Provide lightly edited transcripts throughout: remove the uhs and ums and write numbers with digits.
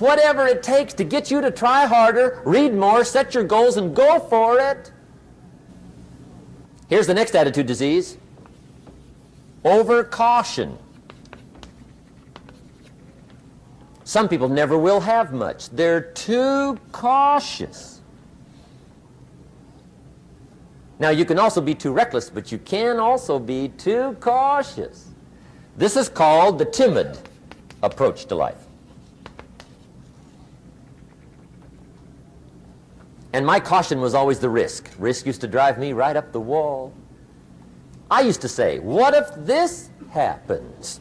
whatever it takes to get you to try harder, read more, set your goals, and go for it. Here's the next attitude disease. Overcaution. Some people never will have much. They're too cautious. Now, you can also be too reckless, but you can also be too cautious. This is called the timid approach to life. And my caution was always the risk. Risk used to drive me right up the wall. I used to say, what if this happens?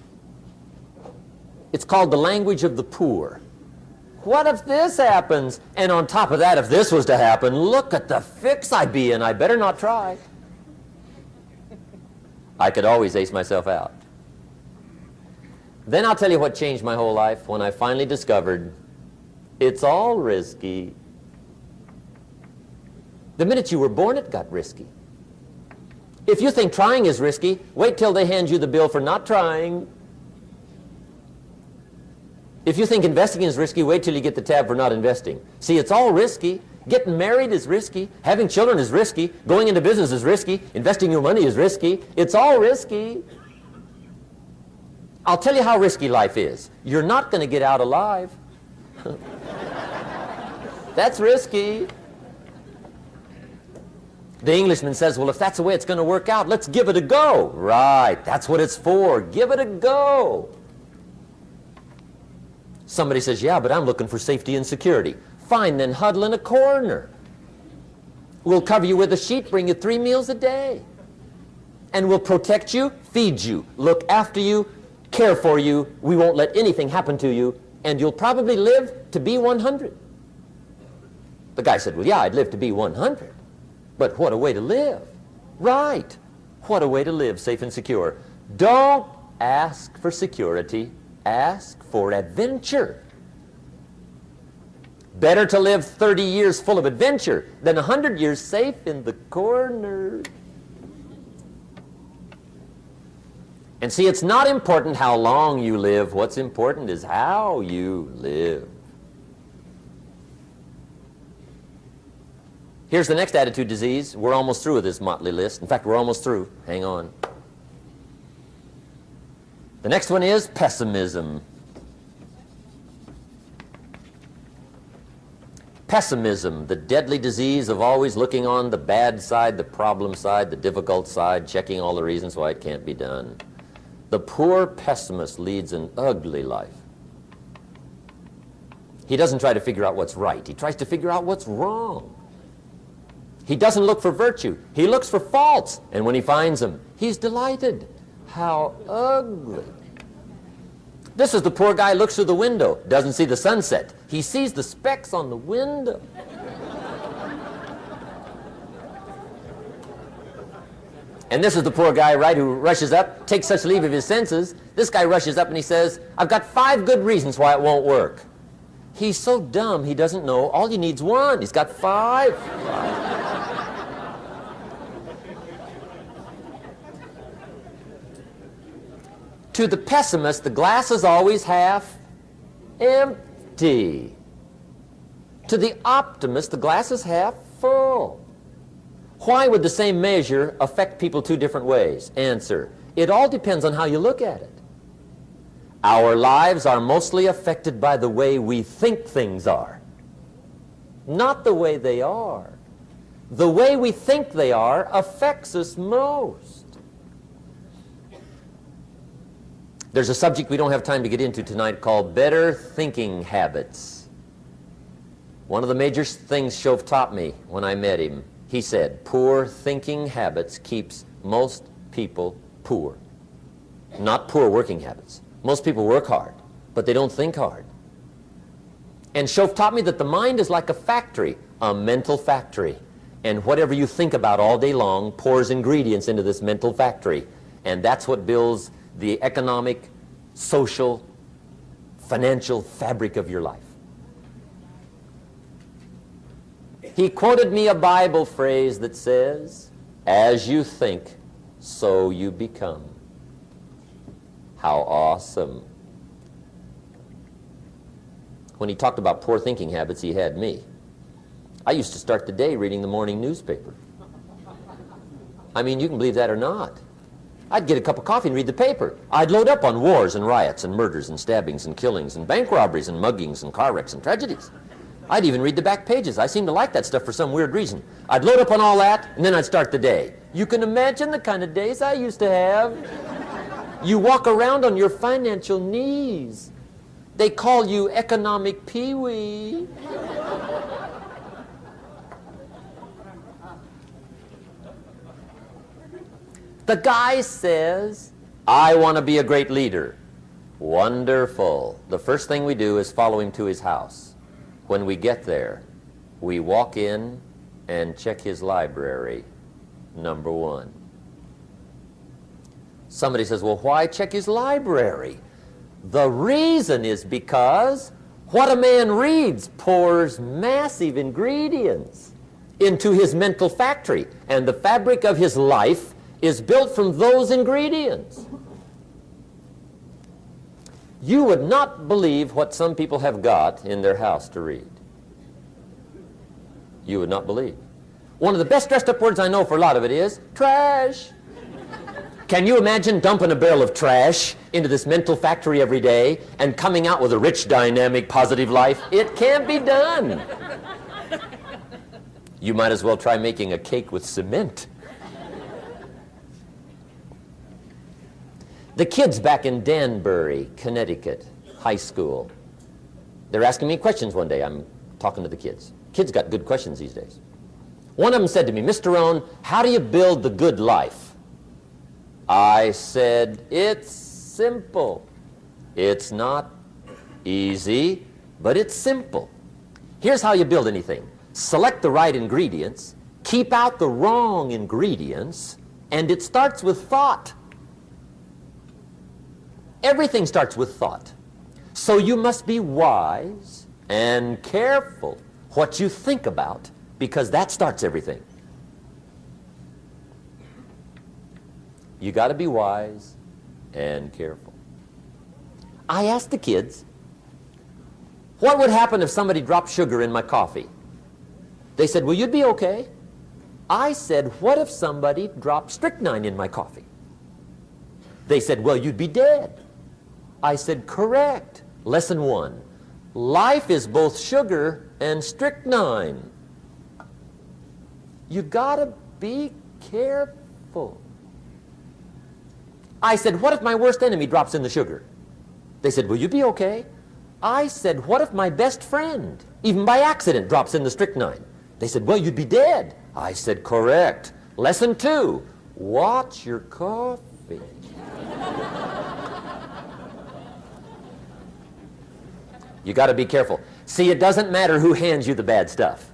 It's called the language of the poor. What if this happens? And on top of that, if this was to happen, look at the fix I'd be in. I better not try. I could always ace myself out. Then I'll tell you what changed my whole life when I finally discovered it's all risky. The minute you were born, it got risky. If you think trying is risky, wait till they hand you the bill for not trying. If you think investing is risky, wait till you get the tab for not investing. See, it's all risky. Getting married is risky. Having children is risky. Going into business is risky. Investing your money is risky. It's all risky. I'll tell you how risky life is. You're not going to get out alive. That's risky. The Englishman says, well, if that's the way it's going to work out, let's give it a go. Right, that's what it's for. Give it a go. Somebody says, yeah, but I'm looking for safety and security. Fine, then huddle in a corner. We'll cover you with a sheet, bring you 3 meals a day. And we'll protect you, feed you, look after you, care for you. We won't let anything happen to you, and you'll probably live to be 100. The guy said, well, yeah, I'd live to be 100. But what a way to live. Right. What a way to live, safe and secure. Don't ask for security. Ask for adventure. Better to live 30 years full of adventure than 100 years safe in the corner. And see, it's not important how long you live. What's important is how you live. Here's the next attitude disease. We're almost through with this motley list. In fact, we're almost through. Hang on. The next one is pessimism. Pessimism, the deadly disease of always looking on the bad side, the problem side, the difficult side, checking all the reasons why it can't be done. The poor pessimist leads an ugly life. He doesn't try to figure out what's right. He tries to figure out what's wrong. He doesn't look for virtue. He looks for faults. And when he finds them, he's delighted. How ugly. This is the poor guy looks through the window, doesn't see the sunset. He sees the specks on the window. And this is the poor guy, right, who rushes up, takes such leave of his senses. This guy rushes up and he says, I've got 5 good reasons why it won't work. He's so dumb he doesn't know all he needs 1. He's got 5. To the pessimist, the glass is always half empty. To the optimist, the glass is half full. Why would the same measure affect people 2 different ways? Answer, it all depends on how you look at it. Our lives are mostly affected by the way we think things are, not the way they are. The way we think they are affects us most. There's a subject we don't have time to get into tonight called better thinking habits. One of the major things Shove taught me when I met him, he said, poor thinking habits keeps most people poor. Not poor working habits. Most people work hard, but they don't think hard. And Shove taught me that the mind is like a factory, a mental factory. And whatever you think about all day long pours ingredients into this mental factory. And that's what builds the economic, social, financial fabric of your life. He quoted me a Bible phrase that says, as you think, so you become. How awesome. when he talked about poor thinking habits, he had me. I used to start the day reading the morning newspaper. I mean, you can believe that or not. I'd get a cup of coffee and read the paper. I'd load up on wars and riots and murders and stabbings and killings and bank robberies and muggings and car wrecks and tragedies. I'd even read the back pages. I seem to like that stuff for some weird reason. I'd load up on all that, and then I'd start the day. You can imagine the kind of days I used to have. You walk around on your financial knees. They call you economic peewee. The guy says, I want to be a great leader. Wonderful. The first thing we do is follow him to his house. When we get there, we walk in and check his library, number one. Somebody says, well, why check his library? The reason is because what a man reads pours massive ingredients into his mental factory, and the fabric of his life is built from those ingredients. You would not believe what some people have got in their house to read. You would not believe. One of the best dressed up words I know for a lot of it is trash. Can you imagine dumping a barrel of trash into this mental factory every day and coming out with a rich, dynamic, positive life? It can't be done. You might as well try making a cake with cement. The kids back in Danbury, Connecticut, high school, they're asking me questions one day. I'm talking to the kids. Kids got good questions these days. One of them said to me, Mr. Rohn, how do you build the good life? I said, it's simple. It's not easy, but it's simple. Here's how you build anything. Select the right ingredients, keep out the wrong ingredients, and it starts with thought. Everything starts with thought. So you must be wise and careful what you think about, because that starts everything. You got to be wise and careful. I asked the kids, what would happen if somebody dropped sugar in my coffee? They said, well, you'd be okay. I said, what if somebody dropped strychnine in my coffee? They said, well, you'd be dead. I said, correct. Lesson one, life is both sugar and strychnine. You gotta be careful. I said, what if my worst enemy drops in the sugar? They said, will you be okay? I said, what if my best friend, even by accident, drops in the strychnine? They said, well, you'd be dead. I said, correct. Lesson two, watch your coffee. You got to be careful. See, it doesn't matter who hands you the bad stuff.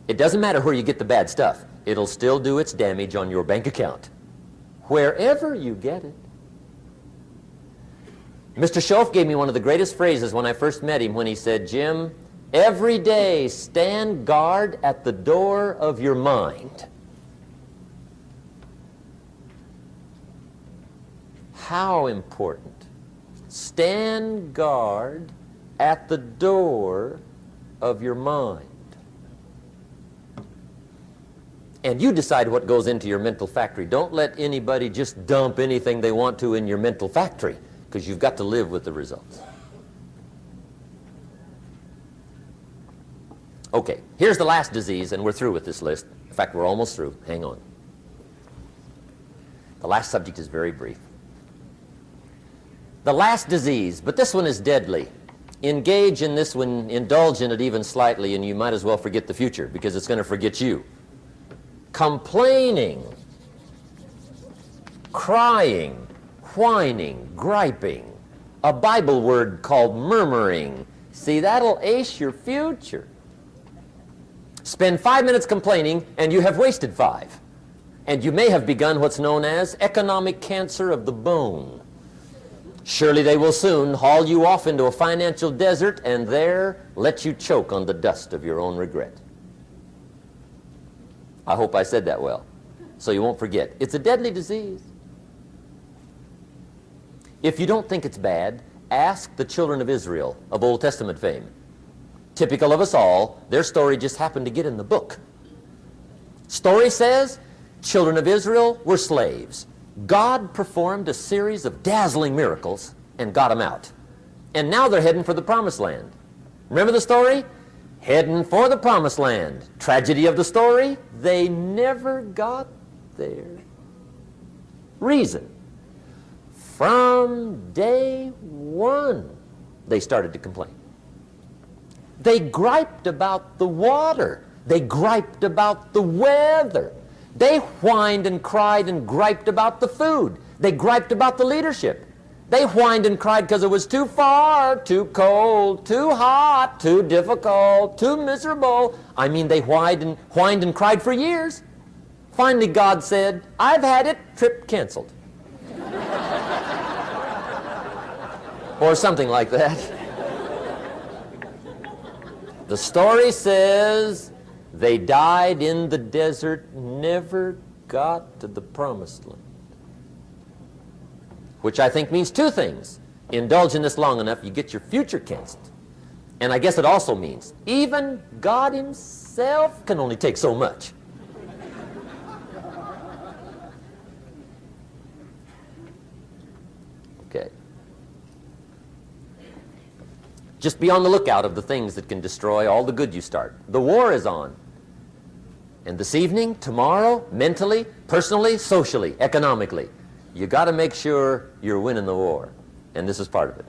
It doesn't matter where you get the bad stuff. It'll still do its damage on your bank account, wherever you get it. Mr. Schoaf gave me one of the greatest phrases when I first met him when he said, Jim, every day stand guard at the door of your mind. How important. Stand guard at the door of your mind. And you decide what goes into your mental factory. Don't let anybody just dump anything they want to in your mental factory, because you've got to live with the results. Okay, here's the last disease, and we're through with this list. In fact, we're almost through. Hang on. The last subject is very brief. The last disease, but this one is deadly. Engage in this one, indulge in it even slightly, and you might as well forget the future, because it's going to forget you. Complaining, crying, whining, griping, a Bible word called murmuring. See, that'll ace your future. Spend 5 minutes complaining, and you have wasted 5. And you may have begun what's known as economic cancer of the bone. Surely they will soon haul you off into a financial desert and there let you choke on the dust of your own regret. I hope I said that well, so you won't forget. It's a deadly disease. If you don't think it's bad, ask the children of Israel of Old Testament fame. Typical of us all, their story just happened to get in the book. Story says, children of Israel were slaves. God performed a series of dazzling miracles and got them out. And now they're heading for the promised land. Remember the story? Heading for the promised land. Tragedy of the story, they never got there. Reason. From day one, they started to complain. They griped about the water. They griped about the weather. They whined and cried and griped about the food. They griped about the leadership. They whined and cried because it was too far, too cold, too hot, too difficult, too miserable. I mean, they whined and cried for years. Finally, God said, I've had it, trip canceled. Or something like that. The story says they died in the desert, never got to the promised land. Which I think means two things. Indulge in this long enough, you get your future canceled. And I guess it also means even God himself can only take so much. Okay. Just be on the lookout of the things that can destroy all the good you start. The war is on. And this evening, tomorrow, mentally, personally, socially, economically, you got to make sure you're winning the war. And this is part of it.